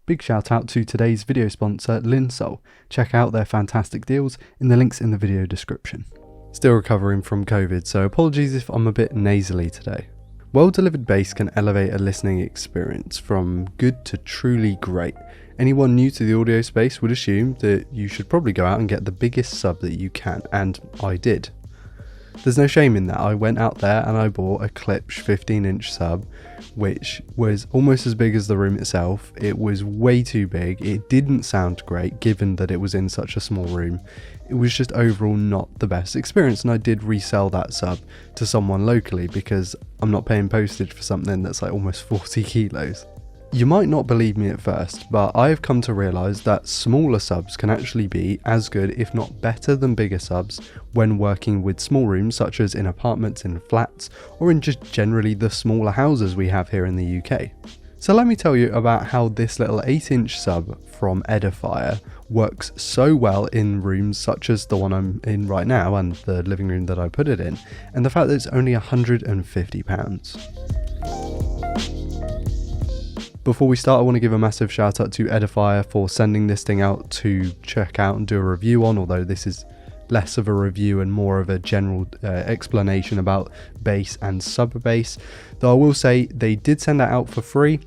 Big shout out to today's video sponsor, Linsoul. Check out their fantastic deals in the links in the video description. Still recovering from COVID, so apologies if I'm a bit nasally today. Well-delivered bass can elevate a listening experience from good to truly great. Anyone new to the audio space would assume that you should probably go out and get the biggest sub that you can, and I did. There's no shame in that. I went out there and I bought a Klipsch 15-inch sub, which was almost as big as the room itself. It was way too big. It didn't sound great given that it was in such a small room. It was just overall not the best experience, and I did resell that sub to someone locally because I'm not paying postage for something that's like almost 40 kilos. You might not believe me at first, but I've come to realise that smaller subs can actually be as good, if not better than bigger subs when working with small rooms, such as in apartments, in flats, or in just generally the smaller houses we have here in the UK. So let me tell you about how this little 8-inch sub from Edifier works so well in rooms such as the one I'm in right now and the living room that I put it in, and the fact that it's only £150. Before we start, I want to give a massive shout out to Edifier for sending this thing out to check out and do a review on, although this is less of a review and more of a general explanation about bass and sub bass. Though I will say they did send that out for free.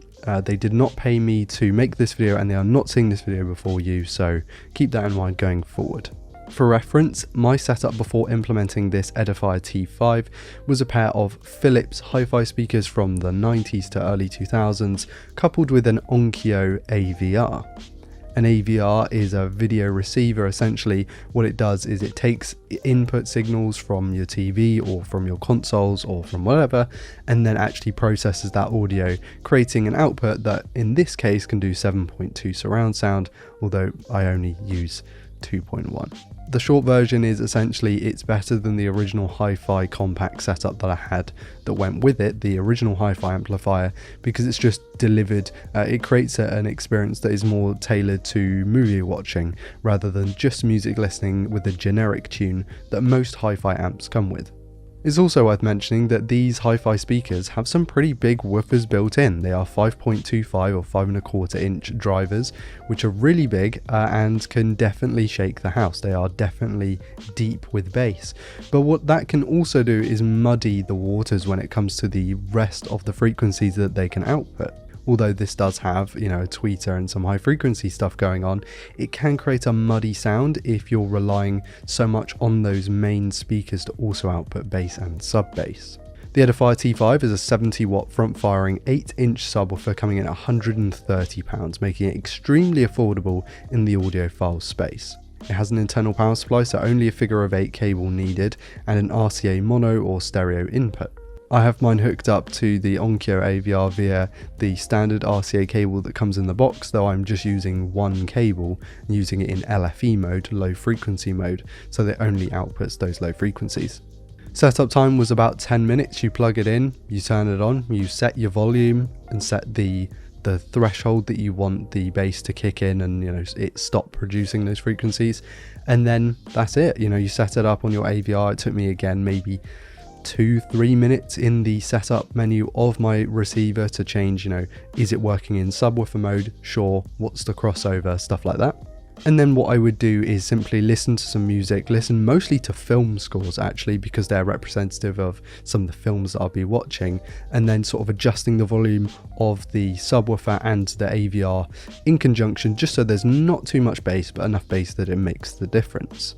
They did not pay me to make this video, and they are not seeing this video before you, so keep that in mind going forward. For reference, my setup before implementing this Edifier T5 was a pair of Philips hi-fi speakers from the 90s to early 2000s, coupled with an Onkyo AVR. An AVR is a video receiver. Essentially what it does is it takes input signals from your TV or from your consoles or from whatever, and then actually processes that audio, creating an output that in this case can do 7.2 surround sound, although I only use 2.1. The short version is essentially it's better than the original hi-fi compact setup that I had that went with it, the original hi-fi amplifier, because it's just delivered, it creates an experience that is more tailored to movie watching rather than just music listening with the generic tune that most hi-fi amps come with. It's also worth mentioning that these hi-fi speakers have some pretty big woofers built in. They are 5.25 or 5.25 inch drivers, which are really big and can definitely shake the house. They are definitely deep with bass. But what that can also do is muddy the waters when it comes to the rest of the frequencies that they can output. Although this does have, a tweeter and some high frequency stuff going on, it can create a muddy sound if you're relying so much on those main speakers to also output bass and sub bass. The Edifier T5 is a 70 watt front firing 8-inch subwoofer coming in at £130, making it extremely affordable in the audiophile space. It has an internal power supply, so only a figure of 8 cable needed, and an RCA mono or stereo input. I have mine hooked up to the Onkyo AVR via the standard RCA cable that comes in the box, though I'm just using one cable and using it in LFE mode, low frequency mode, so that it only outputs those low frequencies. Setup time was about 10 minutes. You plug it in, you turn it on, you set your volume and set the threshold that you want the bass to kick in and it stop producing those frequencies, and then that's it. You set it up on your AVR. It took me again maybe 2-3 minutes in the setup menu of my receiver to change, is it working in subwoofer mode? Sure. What's the crossover? Stuff like that. And then what I would do is simply listen to some music, listen mostly to film scores actually, because they're representative of some of the films that I'll be watching, and then sort of adjusting the volume of the subwoofer and the AVR in conjunction, just so there's not too much bass, but enough bass that it makes the difference.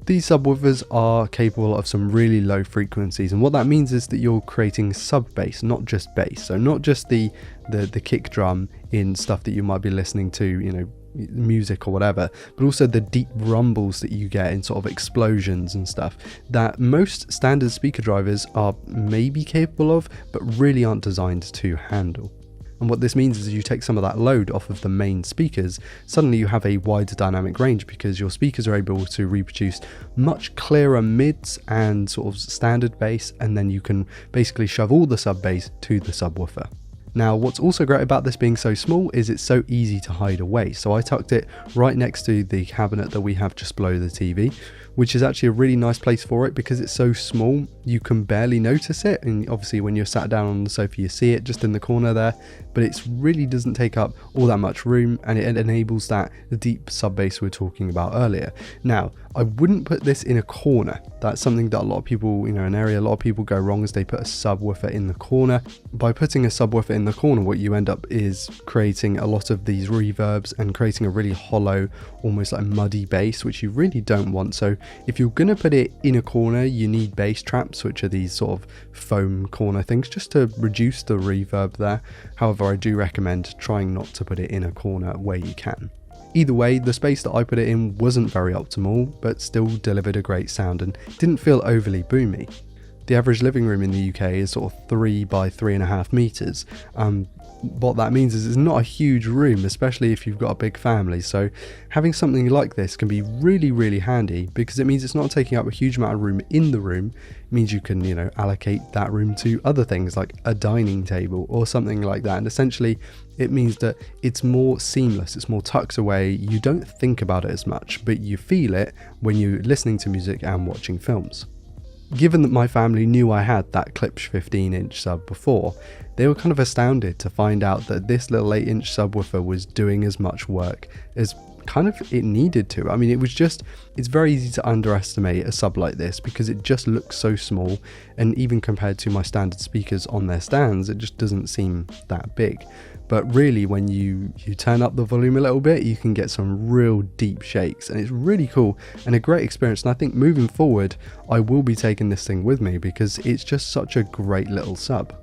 These subwoofers are capable of some really low frequencies, and what that means is that you're creating sub bass, not just bass. So not just the kick drum in stuff that you might be listening to, music or whatever, but also the deep rumbles that you get in sort of explosions and stuff that most standard speaker drivers are maybe capable of, but really aren't designed to handle. And what this means is you take some of that load off of the main speakers, suddenly you have a wider dynamic range because your speakers are able to reproduce much clearer mids and sort of standard bass, and then you can basically shove all the sub bass to the subwoofer. Now, what's also great about this being so small is it's so easy to hide away. So I tucked it right next to the cabinet that we have just below the TV, which is actually a really nice place for it because it's so small you can barely notice it, and obviously when you're sat down on the sofa you see it just in the corner there, but it really doesn't take up all that much room, and it enables that deep sub bass we were talking about earlier. Now, I wouldn't put this in a corner. That's something that a lot of people, an area a lot of people go wrong is they put a subwoofer in the corner. By putting a subwoofer in the corner, what you end up is creating a lot of these reverbs and creating a really hollow, almost like muddy bass, which you really don't want. So if you're going to put it in a corner, you need bass traps, which are these sort of foam corner things, just to reduce the reverb there. However, I do recommend trying not to put it in a corner where you can. Either way, the space that I put it in wasn't very optimal, but still delivered a great sound and didn't feel overly boomy. The average living room in the UK is sort of 3 by 3.5 meters. What that means is it's not a huge room, especially if you've got a big family. So having something like this can be really, really handy because it means it's not taking up a huge amount of room in the room. It means you can, allocate that room to other things like a dining table or something like that. And essentially it means that it's more seamless, it's more tucked away. You don't think about it as much, but you feel it when you're listening to music and watching films. Given that my family knew I had that Klipsch 15-inch sub before, they were kind of astounded to find out that this little 8-inch subwoofer was doing as much work as kind of it needed to. I mean, it's very easy to underestimate a sub like this because it just looks so small, and even compared to my standard speakers on their stands, it just doesn't seem that big. But really, when you turn up the volume a little bit, you can get some real deep shakes, and it's really cool and a great experience. And I think moving forward, I will be taking this thing with me because it's just such a great little sub.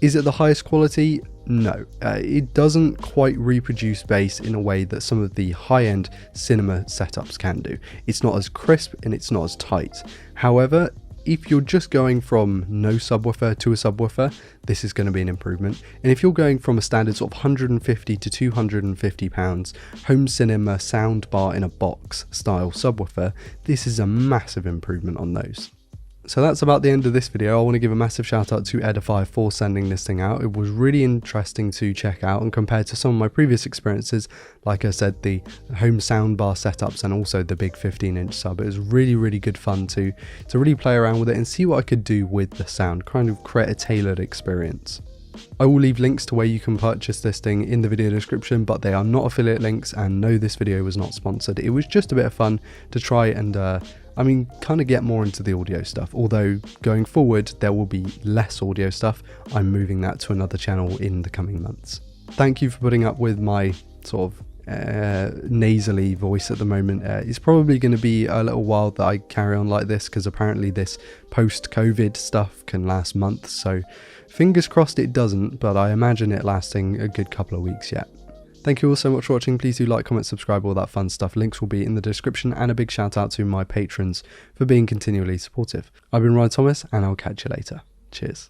Is it the highest quality? No, it doesn't quite reproduce bass in a way that some of the high-end cinema setups can do. It's not as crisp and it's not as tight. However, if you're just going from no subwoofer to a subwoofer, this is going to be an improvement. And if you're going from a standard sort of 150 to 250 pounds home cinema soundbar in a box style subwoofer, this is a massive improvement on those. So that's about the end of this video. I want to give a massive shout out to Edifier for sending this thing out. It was really interesting to check out, and compared to some of my previous experiences, like I said, the home soundbar setups and also the big 15-inch sub, it was really, really good fun to really play around with it and see what I could do with the sound, kind of create a tailored experience. I will leave links to where you can purchase this thing in the video description, but they are not affiliate links, and no, this video was not sponsored. It was just a bit of fun to try and kind of get more into the audio stuff, although going forward there will be less audio stuff. I'm moving that to another channel in the coming months. Thank you for putting up with my sort of nasally voice at the moment. It's probably going to be a little while that I carry on like this because apparently this post-COVID stuff can last months, so fingers crossed it doesn't, but I imagine it lasting a good couple of weeks yet. Thank you all so much for watching. Please do like, comment, subscribe, all that fun stuff. Links will be in the description, and a big shout out to my patrons for being continually supportive. I've been Ryan Thomas, and I'll catch you later. Cheers.